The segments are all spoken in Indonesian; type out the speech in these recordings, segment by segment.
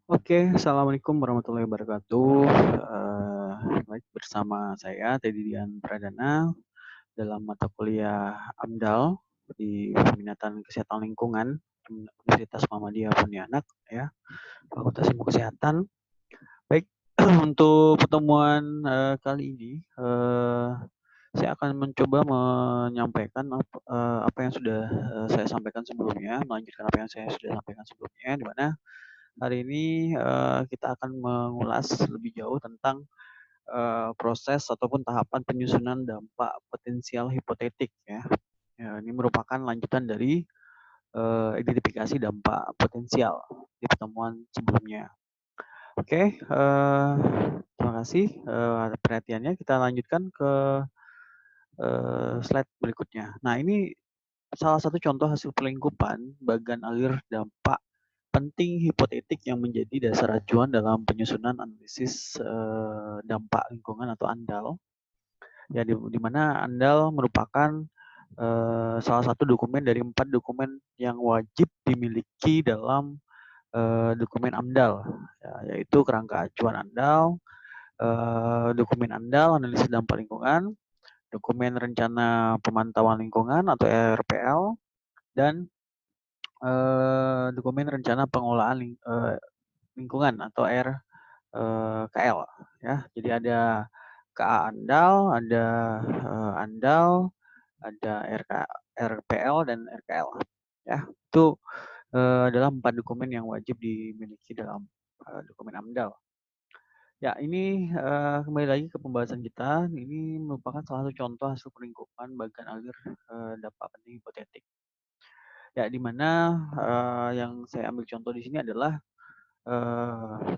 Oke, assalamualaikum warahmatullahi wabarakatuh. Baik bersama saya Teddy Dian Pradana dalam mata kuliah AMDAL di peminatan kesehatan lingkungan Universitas Muhammadiyah Pontianak ya, Fakultas Ilmu Kesehatan. Baik, untuk pertemuan kali ini saya akan mencoba menyampaikan apa yang sudah saya sampaikan sebelumnya, melanjutkan apa yang saya sudah sampaikan sebelumnya, di mana hari ini kita akan mengulas lebih jauh tentang proses ataupun tahapan penyusunan dampak potensial hipotetik ya. Ya, ini merupakan lanjutan dari identifikasi dampak potensial di pertemuan sebelumnya. Oke, terima kasih perhatiannya. Kita lanjutkan ke slide berikutnya. Nah, ini salah satu contoh hasil pelingkupan bagan alir dampak penting hipotetik yang menjadi dasar acuan dalam penyusunan analisis dampak lingkungan atau ANDAL. Ya, di mana ANDAL merupakan salah satu dokumen dari 4 dokumen yang wajib dimiliki dalam dokumen AMDAL, ya, yaitu kerangka acuan ANDAL, dokumen ANDAL analisis dampak lingkungan, dokumen rencana pemantauan lingkungan atau RPL, dan dokumen rencana pengelolaan lingkungan atau KL ya. Jadi ada KA Andal, ada Andal, ada RPL dan RKL ya. Itu adalah 4 dokumen yang wajib dimiliki dalam dokumen AMDAL. Ya, ini kembali lagi ke pembahasan kita. Ini merupakan salah satu contoh hasil pelingkupan bagan alir dampak penting hipotetik. Ya, di mana yang saya ambil contoh di sini adalah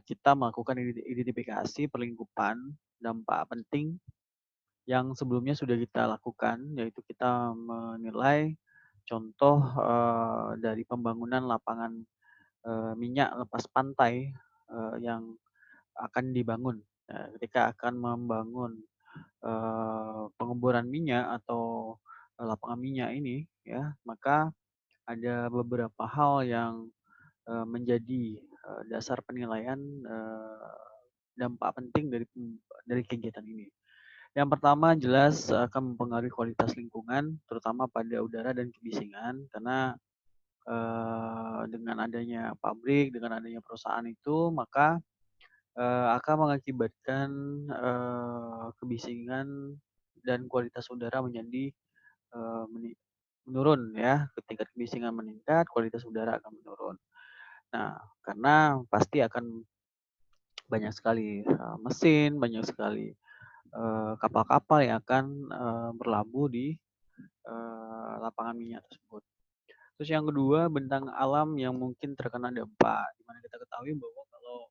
kita melakukan identifikasi perlingkupan dampak penting yang sebelumnya sudah kita lakukan, yaitu kita menilai contoh dari pembangunan lapangan minyak lepas pantai yang akan dibangun. Nah, ketika akan membangun pengeboran minyak atau lapangan minyak ini, ya, maka ada beberapa hal yang menjadi dasar penilaian dampak penting dari kegiatan ini. Yang pertama jelas akan mempengaruhi kualitas lingkungan, terutama pada udara dan kebisingan, karena dengan adanya pabrik, dengan adanya perusahaan itu, maka akan mengakibatkan kebisingan dan kualitas udara menjadi menurun ya. Ketika kebisingan meningkat, kualitas udara akan menurun. Nah, karena pasti akan banyak sekali mesin, banyak sekali kapal-kapal yang akan berlabuh di lapangan minyak tersebut. Terus yang kedua, bentang alam yang mungkin terkena dampak, di mana kita ketahui bahwa kalau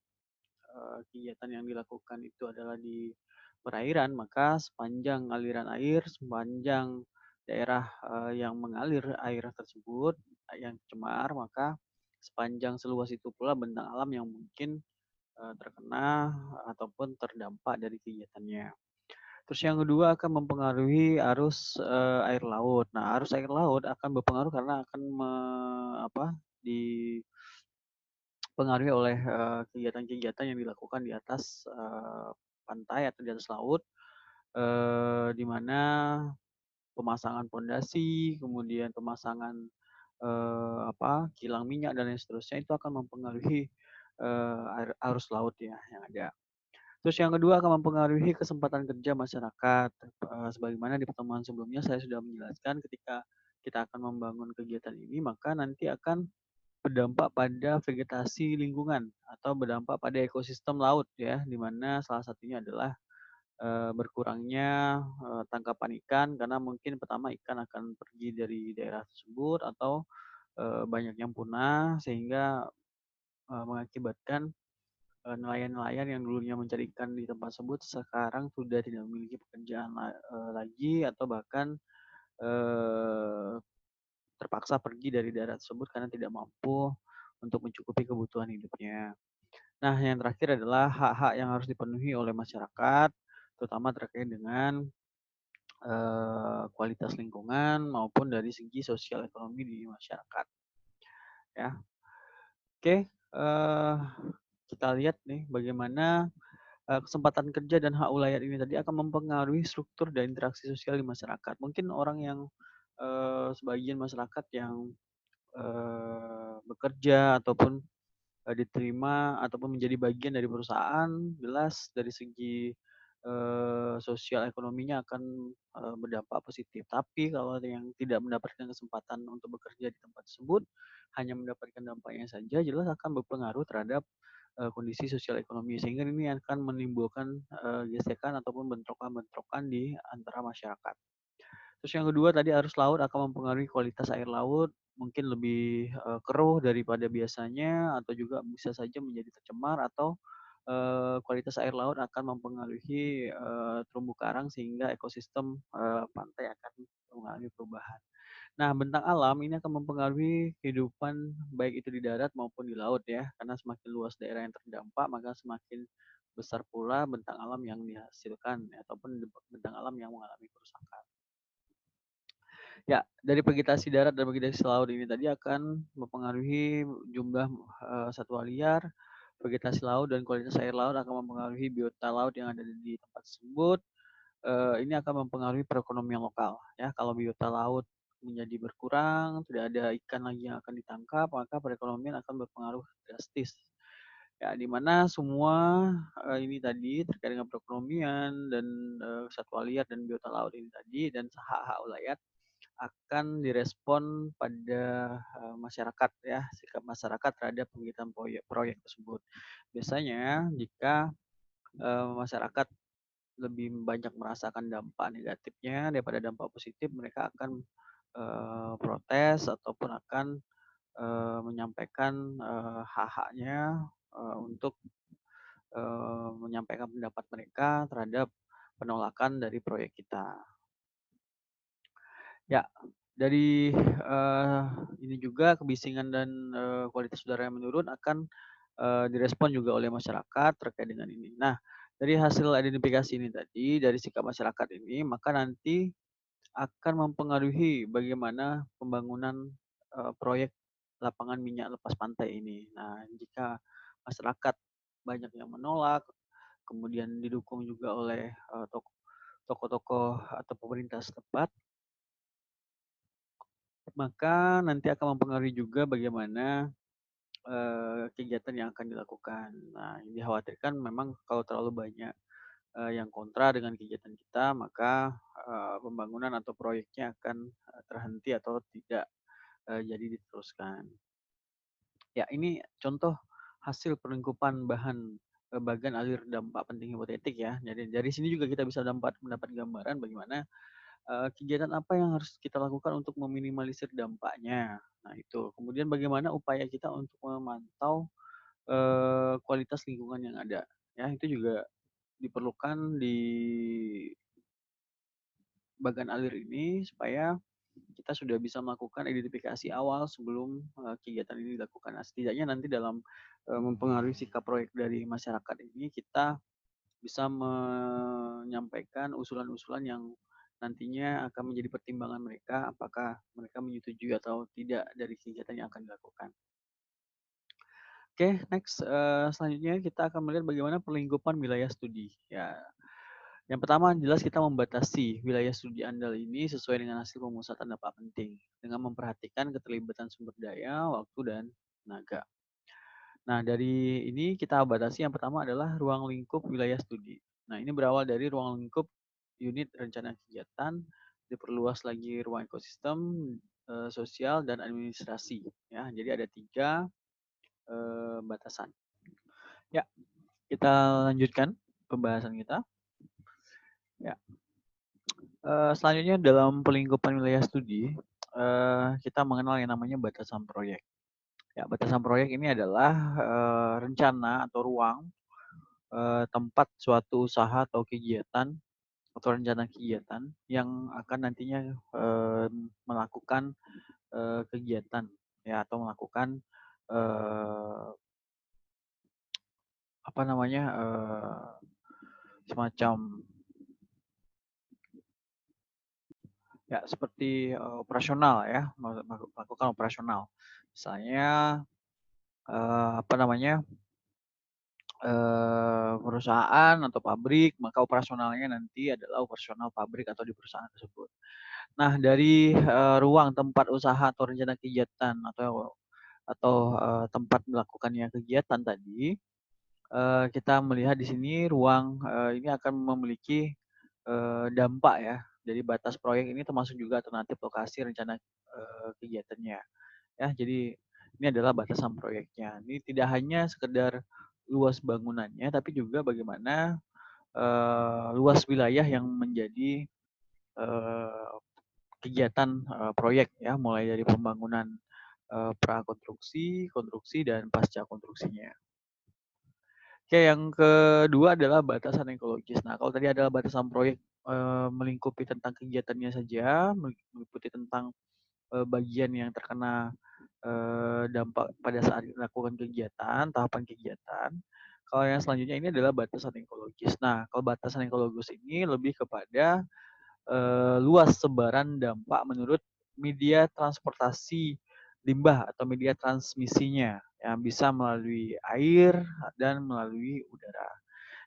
kegiatan yang dilakukan itu adalah di perairan, maka sepanjang aliran air, sepanjang daerah yang mengalir air tersebut yang cemar, maka sepanjang seluas itu pula bentang alam yang mungkin terkena ataupun terdampak dari kegiatannya. Terus yang kedua akan mempengaruhi arus air laut. Nah, arus air laut akan berpengaruh karena akan dipengaruhi oleh kegiatan-kegiatan yang dilakukan di atas pantai atau di atas laut, di mana pemasangan pondasi, kemudian pemasangan kilang minyak dan lain seterusnya itu akan mempengaruhi arus laut ya yang ada. Terus yang kedua akan mempengaruhi kesempatan kerja masyarakat. Sebagaimana di pertemuan sebelumnya saya sudah menjelaskan ketika kita akan membangun kegiatan ini, maka nanti akan berdampak pada vegetasi lingkungan atau berdampak pada ekosistem laut ya, di mana salah satunya adalah berkurangnya tangkapan ikan karena mungkin pertama ikan akan pergi dari daerah tersebut atau banyak yang punah sehingga mengakibatkan nelayan-nelayan yang dulunya mencari ikan di tempat tersebut sekarang sudah tidak memiliki pekerjaan lagi atau bahkan eh, terpaksa pergi dari daerah tersebut karena tidak mampu untuk mencukupi kebutuhan hidupnya. Nah, yang terakhir adalah hak-hak yang harus dipenuhi oleh masyarakat, terutama terkait dengan kualitas lingkungan maupun dari segi sosial ekonomi di masyarakat. Ya, oke. kita lihat nih bagaimana kesempatan kerja dan hak ulayat ini tadi akan mempengaruhi struktur dan interaksi sosial di masyarakat. Mungkin orang yang sebagian masyarakat yang bekerja ataupun diterima ataupun menjadi bagian dari perusahaan, jelas dari segi sosial ekonominya akan berdampak positif. Tapi kalau ada yang tidak mendapatkan kesempatan untuk bekerja di tempat tersebut, hanya mendapatkan dampaknya saja, jelas akan berpengaruh terhadap kondisi sosial ekonomi sehingga ini akan menimbulkan gesekan ataupun bentrokan-bentrokan di antara masyarakat. Terus yang kedua tadi arus laut akan mempengaruhi kualitas air laut, mungkin lebih keruh daripada biasanya atau juga bisa saja menjadi tercemar atau kualitas air laut akan mempengaruhi terumbu karang sehingga ekosistem pantai akan mengalami perubahan. Nah, bentang alam ini akan mempengaruhi kehidupan baik itu di darat maupun di laut ya, karena semakin luas daerah yang terdampak, maka semakin besar pula bentang alam yang dihasilkan ya, ataupun bentang alam yang mengalami kerusakan. Ya, dari vegetasi darat dan vegetasi laut ini tadi akan mempengaruhi jumlah satwa liar, vegetasi laut dan kualitas air laut akan mempengaruhi biota laut yang ada di tempat tersebut. Ini akan mempengaruhi perekonomian lokal ya. Kalau biota laut menjadi berkurang, tidak ada ikan lagi yang akan ditangkap, maka perekonomian akan berpengaruh drastis. Ya, di mana semua ini tadi terkait dengan perekonomian dan satwa liar dan biota laut ini tadi dan hak-hak ulayat akan direspon pada masyarakat ya, sikap masyarakat terhadap kegiatan proyek tersebut. Biasanya jika masyarakat lebih banyak merasakan dampak negatifnya daripada dampak positif, mereka akan protes ataupun akan menyampaikan hak-haknya untuk menyampaikan pendapat mereka terhadap penolakan dari proyek kita. Ya, dari ini juga kebisingan dan kualitas udara yang menurun akan direspon juga oleh masyarakat terkait dengan ini. Nah, dari hasil identifikasi ini tadi, dari sikap masyarakat ini, maka nanti akan mempengaruhi bagaimana pembangunan proyek lapangan minyak lepas pantai ini. Nah, jika masyarakat banyak yang menolak, kemudian didukung juga oleh tokoh-tokoh atau pemerintah setempat, maka nanti akan mempengaruhi juga bagaimana kegiatan yang akan dilakukan. Nah, yang dikhawatirkan memang kalau terlalu banyak yang kontra dengan kegiatan kita, maka pembangunan atau proyeknya akan terhenti atau tidak jadi diteruskan. Ya, ini contoh hasil perlengkupan bagan alir dampak penting hipotetik ya. Jadi dari sini juga kita bisa mendapat gambaran bagaimana kegiatan apa yang harus kita lakukan untuk meminimalisir dampaknya. Nah, itu. Kemudian bagaimana upaya kita untuk memantau kualitas lingkungan yang ada. Ya, itu juga diperlukan di bagan alir ini supaya kita sudah bisa melakukan identifikasi awal sebelum kegiatan ini dilakukan. Nah, setidaknya nanti dalam mempengaruhi sikap proyek dari masyarakat ini kita bisa menyampaikan usulan-usulan yang nantinya akan menjadi pertimbangan mereka apakah mereka menyetujui atau tidak dari kegiatan yang akan dilakukan. Oke, next selanjutnya kita akan melihat bagaimana perlingkupan wilayah studi. Ya, yang pertama jelas kita membatasi wilayah studi andal ini sesuai dengan hasil pemusatan dampak penting dengan memperhatikan keterlibatan sumber daya, waktu dan tenaga. Nah, dari ini kita batasi yang pertama adalah ruang lingkup wilayah studi. Nah, ini berawal dari ruang lingkup unit rencana kegiatan, diperluas lagi ruang ekosistem, sosial dan administrasi. Ya, jadi ada 3 batasan. Ya, kita lanjutkan pembahasan kita. Ya, selanjutnya dalam pelingkupan wilayah studi, kita mengenal yang namanya batasan proyek. Ya, batasan proyek ini adalah rencana atau ruang tempat suatu usaha atau kegiatan atau rencana kegiatan yang akan nantinya melakukan kegiatan ya atau melakukan apa namanya semacam ya seperti operasional ya melakukan operasional misalnya apa namanya perusahaan atau pabrik, maka operasionalnya nanti adalah operasional pabrik atau di perusahaan tersebut. Nah, dari ruang tempat usaha atau rencana kegiatan atau tempat melakukannya kegiatan tadi, kita melihat di sini ruang ini akan memiliki dampak ya. Jadi batas proyek ini termasuk juga alternatif lokasi rencana kegiatannya. Ya, jadi ini adalah batasan proyeknya. Ini tidak hanya sekedar luas bangunannya, tapi juga bagaimana luas wilayah yang menjadi eh, kegiatan proyek ya, mulai dari pembangunan prakonstruksi, konstruksi, dan pasca konstruksinya. Oke, yang kedua adalah batasan ekologis. Nah, kalau tadi adalah batasan proyek melingkupi tentang kegiatannya saja, meliputi tentang bagian yang terkena dampak pada saat melakukan kegiatan, tahapan kegiatan. Kalau yang selanjutnya ini adalah batasan ekologis. Nah, kalau batasan ekologis ini lebih kepada luas sebaran dampak menurut media transportasi limbah atau media transmisinya yang bisa melalui air dan melalui udara.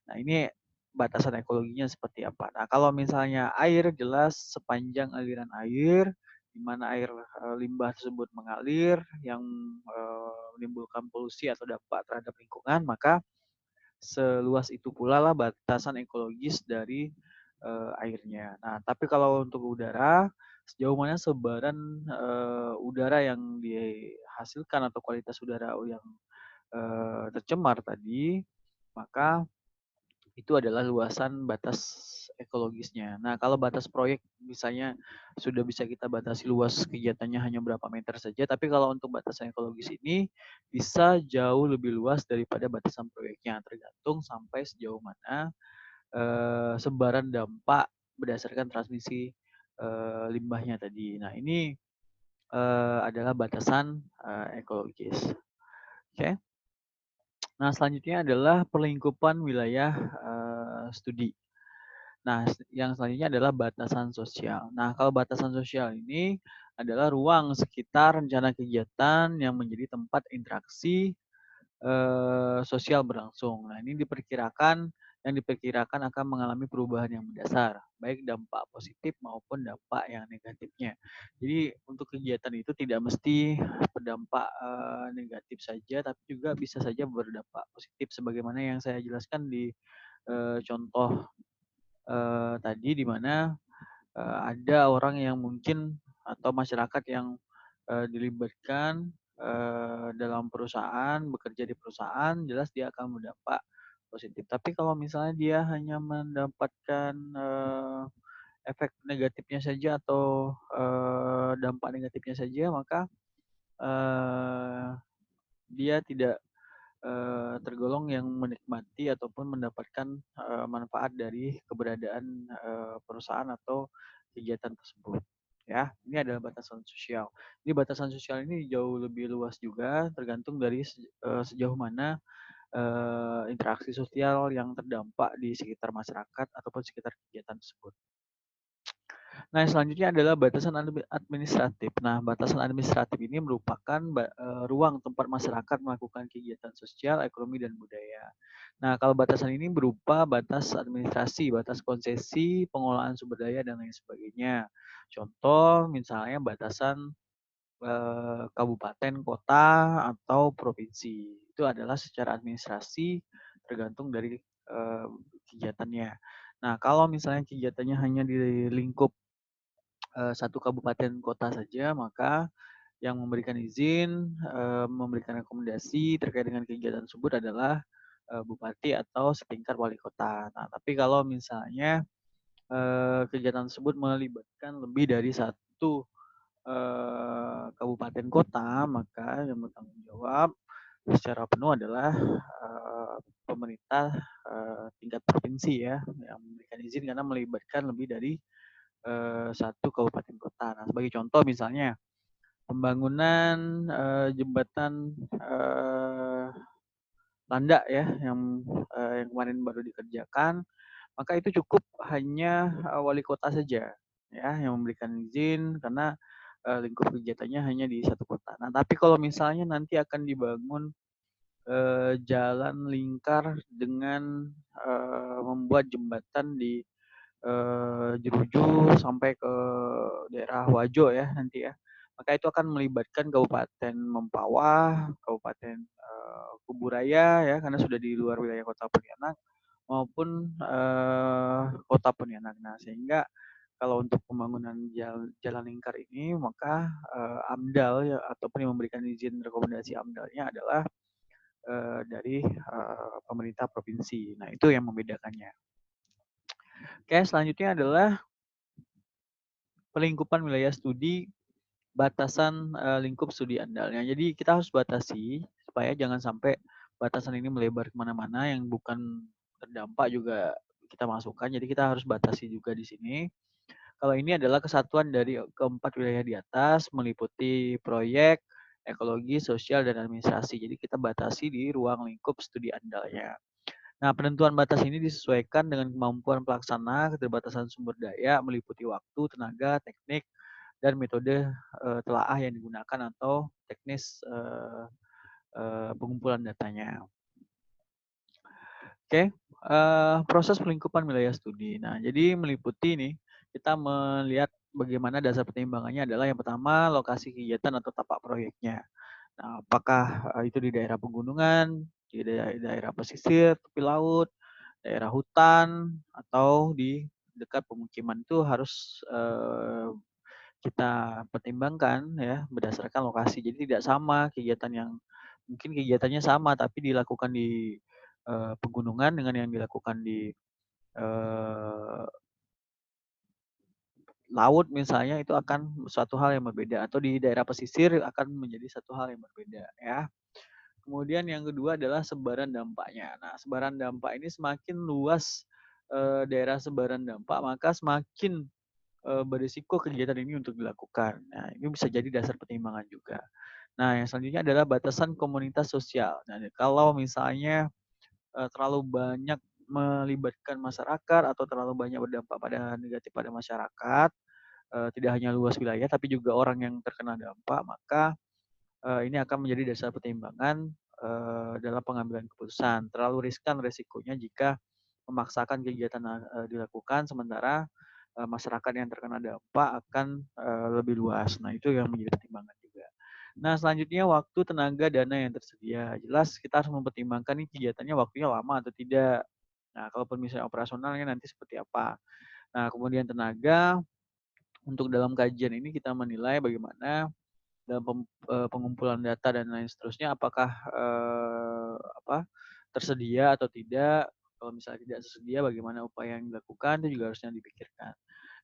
Nah, ini batasan ekologinya seperti apa. Nah, kalau misalnya air jelas sepanjang aliran air, di mana air limbah tersebut mengalir yang menimbulkan polusi atau dampak terhadap lingkungan, maka seluas itu pula lah batasan ekologis dari airnya. Nah, tapi kalau untuk udara, sejauh mana sebaran udara yang dihasilkan atau kualitas udara yang tercemar tadi, maka itu adalah luasan batas ekologisnya. Nah, kalau batas proyek misalnya sudah bisa kita batasi luas kegiatannya hanya berapa meter saja, tapi kalau untuk batasan ekologis ini bisa jauh lebih luas daripada batasan proyeknya, tergantung sampai sejauh mana sebaran dampak berdasarkan transmisi limbahnya tadi. Nah, ini adalah batasan ekologis. Oke. Nah, selanjutnya adalah perlingkupan wilayah studi. Nah, yang selanjutnya adalah batasan sosial. Nah, kalau batasan sosial ini adalah ruang sekitar rencana kegiatan yang menjadi tempat interaksi sosial berlangsung. Nah, ini diperkirakan akan mengalami perubahan yang mendasar, baik dampak positif maupun dampak yang negatifnya. Jadi untuk kegiatan itu tidak mesti berdampak negatif saja, tapi juga bisa saja berdampak positif, sebagaimana yang saya jelaskan di contoh tadi, di mana ada orang yang mungkin atau masyarakat yang dilibatkan dalam perusahaan, bekerja di perusahaan, jelas dia akan mendapat positif. Tapi kalau misalnya dia hanya mendapatkan efek negatifnya saja atau dampak negatifnya saja, maka eh, dia tidak tergolong yang menikmati ataupun mendapatkan manfaat dari keberadaan perusahaan atau kegiatan tersebut. Ya, ini adalah batasan sosial. Ini batasan sosial ini jauh lebih luas juga, tergantung dari sejauh mana interaksi sosial yang terdampak di sekitar masyarakat ataupun sekitar kegiatan tersebut. Nah, selanjutnya adalah batasan administratif. Nah, batasan administratif ini merupakan ruang tempat masyarakat melakukan kegiatan sosial, ekonomi, dan budaya. Nah, kalau batasan ini berupa batas administrasi, batas konsesi, pengolahan sumber daya, dan lain sebagainya. Contoh, misalnya batasan kabupaten, kota, atau provinsi. Itu adalah secara administrasi tergantung dari kegiatannya. Nah, kalau misalnya kegiatannya hanya di lingkup satu kabupaten kota saja, maka yang memberikan izin, memberikan rekomendasi terkait dengan kegiatan tersebut adalah bupati atau setingkat wali kota. Nah, tapi kalau misalnya kegiatan tersebut melibatkan lebih dari satu kabupaten kota, maka yang bertanggung jawab secara penuh adalah pemerintah tingkat provinsi ya, yang memberikan izin karena melibatkan lebih dari satu kabupaten kota. Nah, sebagai contoh misalnya pembangunan jembatan Landak ya yang kemarin baru dikerjakan, maka itu cukup hanya wali kota saja ya yang memberikan izin karena lingkup kegiatannya hanya di satu kota. Nah, tapi kalau misalnya nanti akan dibangun jalan lingkar dengan, membuat jembatan di Jeruju sampai ke daerah Wajo ya nanti ya. Maka itu akan melibatkan Kabupaten Mempawah, Kabupaten Kuburaya ya karena sudah di luar wilayah Kota Pontianak maupun Kota Pontianak. Nah, sehingga kalau untuk pembangunan jalan lingkar ini maka AMDAL ya ataupun yang memberikan izin rekomendasi AMDALnya adalah dari pemerintah provinsi. Nah, itu yang membedakannya. Oke, selanjutnya adalah pelingkupan wilayah studi, batasan lingkup studi andalnya. Jadi kita harus batasi supaya jangan sampai batasan ini melebar kemana-mana yang bukan terdampak juga kita masukkan. Jadi kita harus batasi juga di sini. Kalau ini adalah kesatuan dari keempat wilayah di atas meliputi proyek, ekologi, sosial, dan administrasi. Jadi kita batasi di ruang lingkup studi andalnya. Nah, penentuan batas ini disesuaikan dengan kemampuan pelaksana, keterbatasan sumber daya, meliputi waktu, tenaga, teknik, dan metode telaah yang digunakan atau teknis pengumpulan datanya. Oke, proses pelingkupan wilayah studi. Nah, jadi meliputi nih, kita melihat bagaimana dasar pertimbangannya adalah yang pertama lokasi kegiatan atau tapak proyeknya. Nah, apakah itu di daerah pegunungan, di daerah pesisir, tepi laut, daerah hutan, atau di dekat pemukiman itu harus kita pertimbangkan ya berdasarkan lokasi. Jadi tidak sama kegiatan yang mungkin kegiatannya sama tapi dilakukan di pegunungan dengan yang dilakukan di eh, laut misalnya itu akan suatu hal yang berbeda atau di daerah pesisir akan menjadi satu hal yang berbeda ya. Kemudian yang kedua adalah sebaran dampaknya. Nah, sebaran dampak ini semakin luas daerah sebaran dampak maka semakin berisiko kegiatan ini untuk dilakukan. Nah, ini bisa jadi dasar pertimbangan juga. Nah, yang selanjutnya adalah batasan komunitas sosial. Nah, kalau misalnya terlalu banyak melibatkan masyarakat atau terlalu banyak berdampak pada negatif pada masyarakat, tidak hanya luas wilayah tapi juga orang yang terkena dampak, maka ini akan menjadi dasar pertimbangan dalam pengambilan keputusan. Terlalu riskan resikonya jika memaksakan kegiatan dilakukan sementara masyarakat yang terkena dampak akan lebih luas. Nah, itu yang menjadi pertimbangan juga. Nah, selanjutnya waktu, tenaga, dana yang tersedia. Jelas kita harus mempertimbangkan nih kegiatannya waktunya lama atau tidak. Nah, kalau misalnya operasionalnya nanti seperti apa. Nah, kemudian tenaga, untuk dalam kajian ini kita menilai bagaimana dalam pengumpulan data dan lain seterusnya apakah tersedia atau tidak. Kalau misalnya tidak tersedia bagaimana upaya yang dilakukan itu juga harusnya dipikirkan.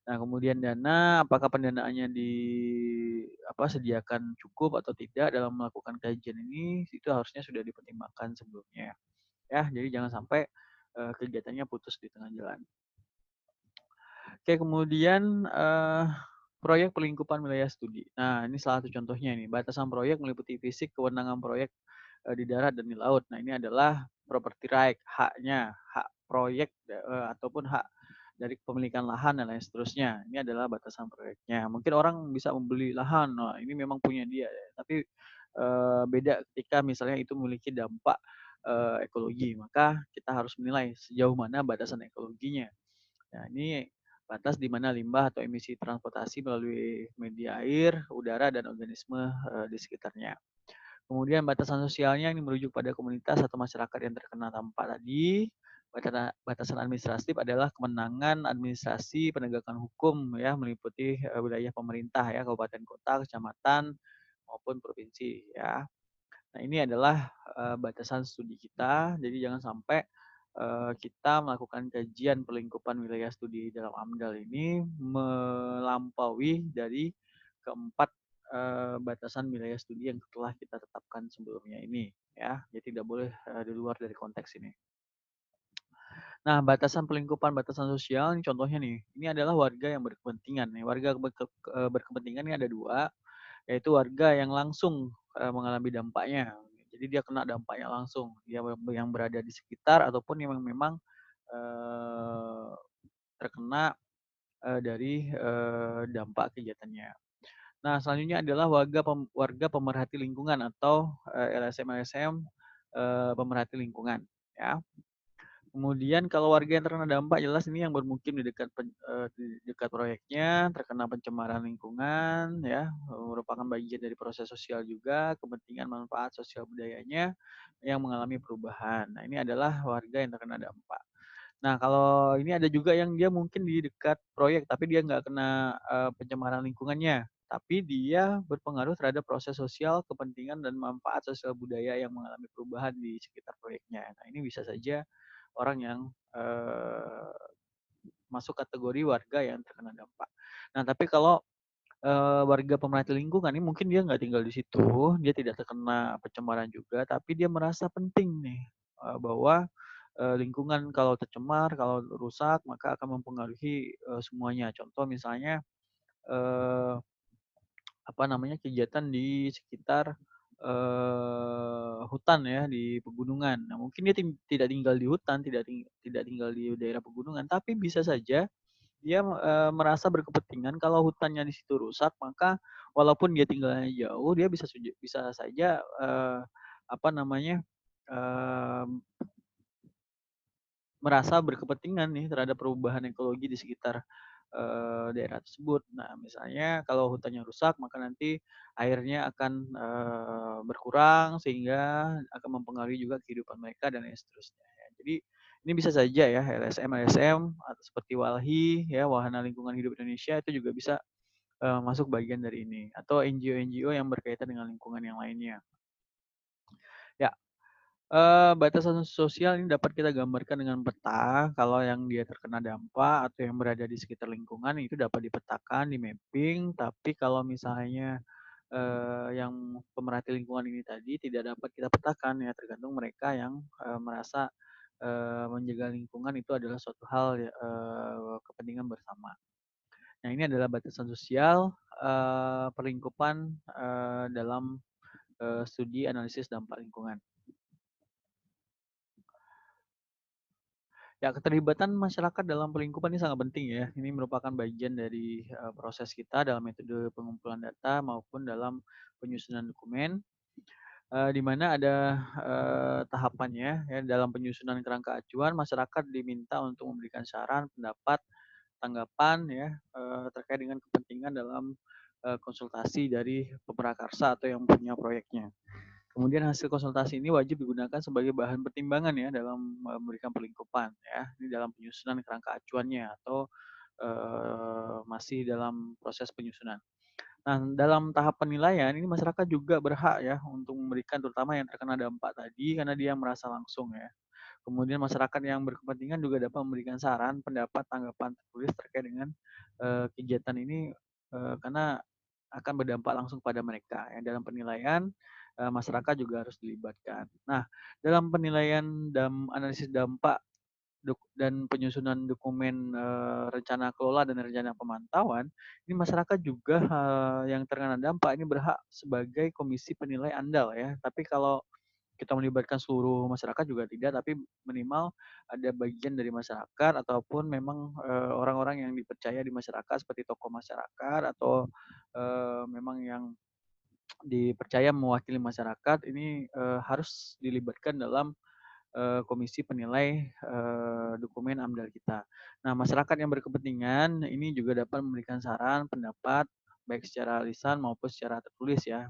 Nah, kemudian dana, apakah pendanaannya sediakan cukup atau tidak dalam melakukan kajian ini itu harusnya sudah dipertimbangkan sebelumnya. Ya, jadi jangan sampai kegiatannya putus di tengah jalan. Oke, kemudian proyek pelingkupan wilayah studi. Nah, ini salah satu contohnya ini. Batasan proyek meliputi fisik, kewenangan proyek di darat dan di laut. Nah, ini adalah property right, haknya, hak proyek ataupun hak dari kepemilikan lahan dan lain seterusnya. Ini adalah batasan proyeknya. Mungkin orang bisa membeli lahan, nah ini memang punya dia. Tapi beda ketika misalnya itu memiliki dampak ekologi, maka kita harus menilai sejauh mana batasan ekologinya. Nah, ini batas di mana limbah atau emisi transportasi melalui media air, udara, dan organisme di sekitarnya. Kemudian batasan sosialnya ini merujuk pada komunitas atau masyarakat yang terkena dampak tadi. Batasan administratif adalah kemenangan administrasi penegakan hukum ya meliputi wilayah pemerintah ya kabupaten kota, kecamatan maupun provinsi ya. Nah, ini adalah batasan studi kita. Jadi jangan sampai kita melakukan kajian pelingkupan wilayah studi dalam AMDAL ini melampaui dari keempat batasan wilayah studi yang telah kita tetapkan sebelumnya ini ya. Jadi tidak boleh di luar dari konteks ini. Nah, batasan pelingkupan batasan sosial ini contohnya nih. Ini adalah warga yang berkepentingan nih. Warga berkepentingan ini ada dua, yaitu warga yang langsung mengalami dampaknya. Jadi dia kena dampaknya langsung. Dia yang berada di sekitar ataupun yang memang eh, terkena dari dampak kegiatannya. Nah, selanjutnya adalah warga pemerhati lingkungan atau LSM-LSM pemerhati lingkungan, ya. Kemudian kalau warga yang terkena dampak jelas ini yang bermukim di dekat proyeknya, terkena pencemaran lingkungan ya, merupakan bagian dari proses sosial juga, kepentingan manfaat sosial budayanya yang mengalami perubahan. Nah, ini adalah warga yang terkena dampak. Nah, kalau ini ada juga yang dia mungkin di dekat proyek, tapi dia nggak kena pencemaran lingkungannya, tapi dia berpengaruh terhadap proses sosial, kepentingan dan manfaat sosial budaya yang mengalami perubahan di sekitar proyeknya. Nah, ini bisa saja orang yang masuk kategori warga yang terkena dampak. Nah, tapi kalau warga pemerhati lingkungan ini mungkin dia nggak tinggal di situ, dia tidak terkena pencemaran juga, tapi dia merasa penting nih bahwa lingkungan kalau tercemar, kalau rusak, maka akan mempengaruhi semuanya. Contoh misalnya eh, apa namanya kegiatan di sekitar hutan ya di pegunungan. Nah, mungkin dia tidak tinggal di hutan, tidak tinggal di daerah pegunungan, tapi bisa saja dia merasa berkepentingan kalau hutannya di situ rusak, maka walaupun dia tinggalnya jauh, dia bisa saja apa namanya eh, merasa berkepentingan nih terhadap perubahan ekologi di sekitar daerah tersebut. Nah, misalnya kalau hutannya rusak, maka nanti airnya akan berkurang sehingga akan mempengaruhi juga kehidupan mereka dan seterusnya. Ya. Jadi ini bisa saja ya LSM atau seperti WALHI ya Wahana Lingkungan Hidup Indonesia itu juga bisa masuk bagian dari ini atau NGO-NGO yang berkaitan dengan lingkungan yang lainnya. Ya, batasan sosial ini dapat kita gambarkan dengan peta, kalau yang dia terkena dampak atau yang berada di sekitar lingkungan itu dapat dipetakan, di-mapping, tapi kalau misalnya yang pemerhati lingkungan ini tadi tidak dapat kita petakan ya, tergantung mereka yang merasa menjaga lingkungan itu adalah suatu hal ya, kepentingan bersama. Nah, ini adalah batasan sosial perlingkupan dalam studi analisis dampak lingkungan. Ya, keterlibatan masyarakat dalam pelingkupan ini sangat penting ya. Ini merupakan bagian dari proses kita dalam metode pengumpulan data maupun dalam penyusunan dokumen, di mana ada tahapannya ya. Dalam penyusunan kerangka acuan, masyarakat diminta untuk memberikan saran, pendapat, tanggapan ya terkait dengan kepentingan dalam konsultasi dari pemerakarsa atau yang punya proyeknya. Kemudian hasil konsultasi ini wajib digunakan sebagai bahan pertimbangan ya dalam memberikan pelingkupan ya. Ini dalam penyusunan kerangka acuannya atau masih dalam proses penyusunan. Nah, dalam tahap penilaian ini masyarakat juga berhak ya untuk memberikan terutama yang terkena dampak tadi karena dia merasa langsung ya. Kemudian masyarakat yang berkepentingan juga dapat memberikan saran, pendapat, tanggapan tertulis terkait dengan kegiatan ini karena akan berdampak langsung pada mereka. Ya. Dalam penilaian masyarakat juga harus dilibatkan. Nah, dalam penilaian dan analisis dampak dan penyusunan dokumen rencana kelola dan rencana pemantauan, ini masyarakat juga yang terkena dampak ini berhak sebagai komisi penilai andal ya. Tapi kalau kita melibatkan seluruh masyarakat juga tidak, tapi minimal ada bagian dari masyarakat ataupun memang orang-orang yang dipercaya di masyarakat seperti tokoh masyarakat atau memang yang dipercaya mewakili masyarakat ini harus dilibatkan dalam komisi penilai dokumen AMDAL kita. Nah, masyarakat yang berkepentingan ini juga dapat memberikan saran, pendapat, baik secara lisan maupun secara tertulis ya.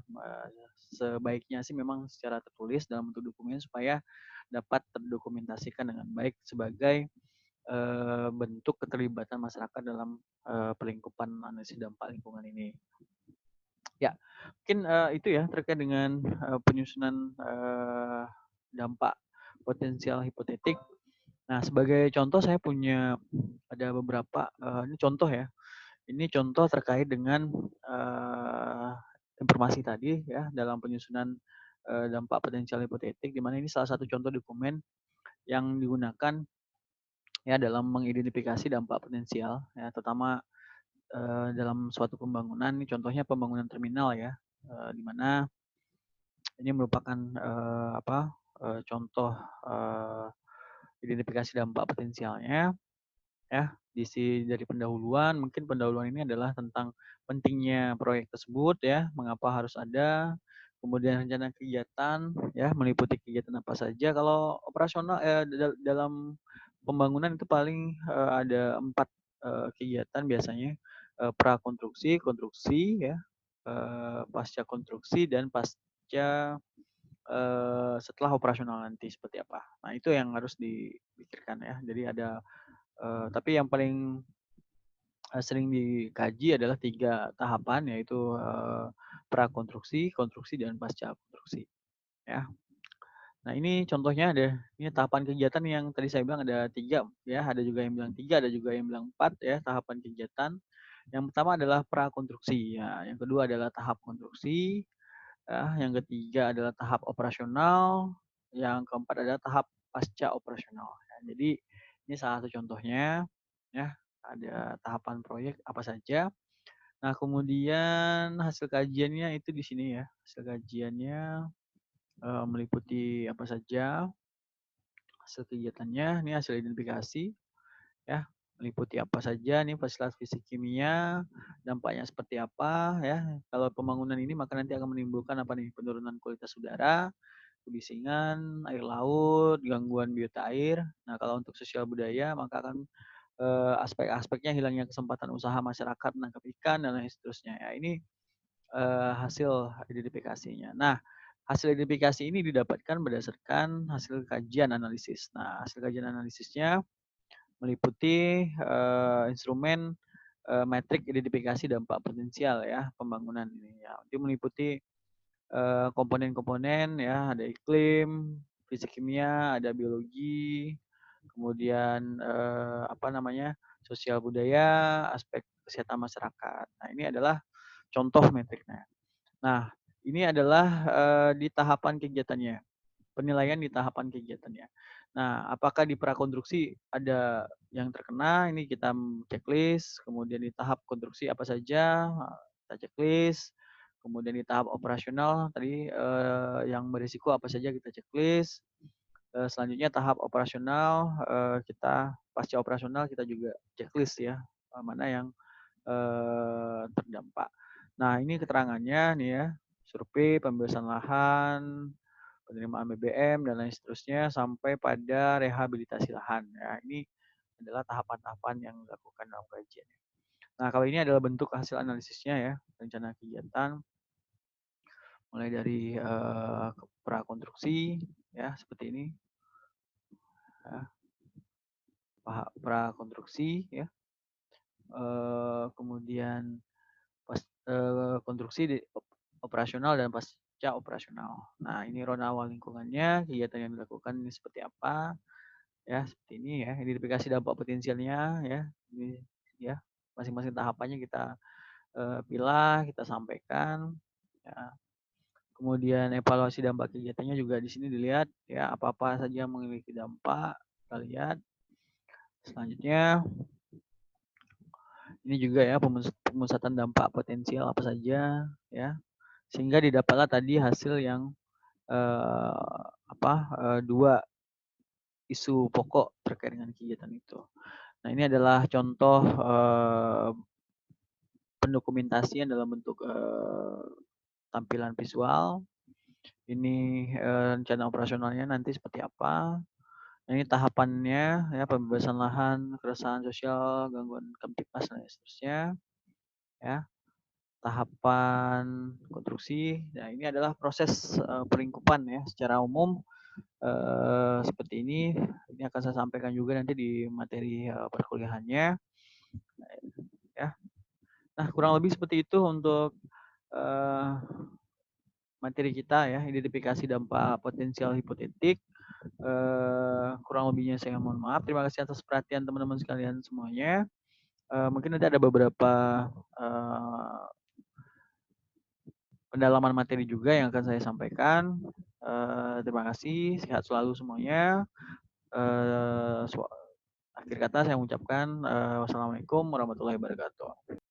Sebaiknya sih memang secara tertulis dalam bentuk dokumen supaya dapat terdokumentasikan dengan baik sebagai bentuk keterlibatan masyarakat dalam pelingkupan analisis dampak lingkungan ini. Ya, mungkin itu ya terkait dengan penyusunan dampak potensial hipotetik. Nah, sebagai contoh saya punya ada beberapa ini contoh ya. Ini contoh terkait dengan informasi tadi ya dalam penyusunan dampak potensial hipotetik di mana ini salah satu contoh dokumen yang digunakan ya dalam mengidentifikasi dampak potensial ya terutama dalam suatu pembangunan. Ini contohnya pembangunan terminal ya di mana ini merupakan contoh identifikasi dampak potensialnya ya dari pendahuluan. Mungkin pendahuluan ini adalah tentang pentingnya proyek tersebut ya, mengapa harus ada, kemudian rencana kegiatan, ya meliputi kegiatan apa saja. Kalau operasional dalam pembangunan itu paling ada 4 kegiatan biasanya, prakonstruksi, konstruksi ya, pasca konstruksi dan pasca setelah operasional nanti seperti apa. Nah, itu yang harus dipikirkan ya. Jadi ada tapi yang paling sering dikaji adalah 3 tahapan yaitu prakonstruksi, konstruksi, dan pasca konstruksi ya. Nah, ini contohnya ini tahapan kegiatan yang tadi saya bilang ada 3 ya, ada juga yang bilang 3, ada juga yang bilang 4 ya tahapan kegiatan. Yang pertama adalah prakonstruksi ya, yang kedua adalah tahap konstruksi, ya, yang ketiga adalah tahap operasional, yang keempat adalah tahap pasca operasional. Ya, jadi ini salah satu contohnya ya, ada tahapan proyek apa saja. Nah, kemudian hasil kajiannya itu di sini ya. Hasil kajiannya meliputi apa saja hasil kegiatannya. Ini hasil identifikasi ya, meliputi apa saja nih fasilitas fisik kimia, dampaknya seperti apa ya. Kalau pembangunan ini maka nanti akan menimbulkan apa nih? Penurunan kualitas udara, kebisingan, air laut, gangguan biota air. Nah, kalau untuk sosial budaya maka akan aspek-aspeknya hilangnya kesempatan usaha masyarakat menangkap ikan dan lain seterusnya ya. Ini hasil identifikasinya. Nah, hasil identifikasi ini didapatkan berdasarkan hasil kajian analisis. Nah, hasil kajian analisisnya meliputi instrumen metrik identifikasi dampak potensial ya pembangunan ini ya. Itu meliputi komponen-komponen ya, ada iklim, fisik kimia, ada biologi, kemudian apa namanya? Sosial budaya, aspek kesehatan masyarakat. Nah, ini adalah contoh metriknya. Nah, ini adalah di tahapan kegiatannya, penilaian di tahapan kegiatannya. Nah, apakah di prakonstruksi ada yang terkena? Ini kita checklist, kemudian di tahap konstruksi apa saja, kita checklist, kemudian di tahap operasional tadi yang berisiko apa saja kita checklist. Selanjutnya tahap operasional kita pasca operasional kita juga checklist ya, mana yang terdampak. Nah, ini keterangannya nih ya, survei, pembebasan lahan, penerimaan BBM, dan lain seterusnya, sampai pada rehabilitasi lahan. Ya, ini adalah tahapan-tahapan yang dilakukan dalam kajian. Nah, kalau ini adalah bentuk hasil analisisnya ya, rencana kegiatan, mulai dari prakonstruksi, ya, seperti ini. Ya, prakonstruksi, ya. Kemudian konstruksi operasional dan pasca operasional. Nah, ini ronde awal lingkungannya, kegiatan yang dilakukan ini seperti apa, ya seperti ini ya. Identifikasi dampak potensialnya ya, ini ya masing-masing tahapannya kita pilah, kita sampaikan. Ya. Kemudian evaluasi dampak kegiatannya juga di sini dilihat ya, apa-apa saja yang memiliki dampak kita lihat. Selanjutnya ini juga ya pemusatan dampak potensial apa saja ya, sehingga didapatlah tadi hasil yang dua isu pokok terkait dengan kegiatan itu. Nah, ini adalah contoh pendokumentasian dalam bentuk tampilan visual. Ini rencana operasionalnya nanti seperti apa. Nah, ini tahapannya ya, pembebasan lahan, keresahan sosial, gangguan kamtipmas dan seterusnya. Ya, tahapan konstruksi. Nah, ini adalah proses pelingkupan ya secara umum seperti ini. Ini akan saya sampaikan juga nanti di materi perkuliahannya. Ya. Nah, kurang lebih seperti itu untuk materi kita ya, identifikasi dampak potensial hipotetik. Kurang lebihnya saya mohon maaf. Terima kasih atas perhatian teman-teman sekalian semuanya. Mungkin nanti ada beberapa pendalaman materi juga yang akan saya sampaikan. Terima kasih, sehat selalu semuanya. Akhir kata saya mengucapkan wassalamualaikum warahmatullahi wabarakatuh.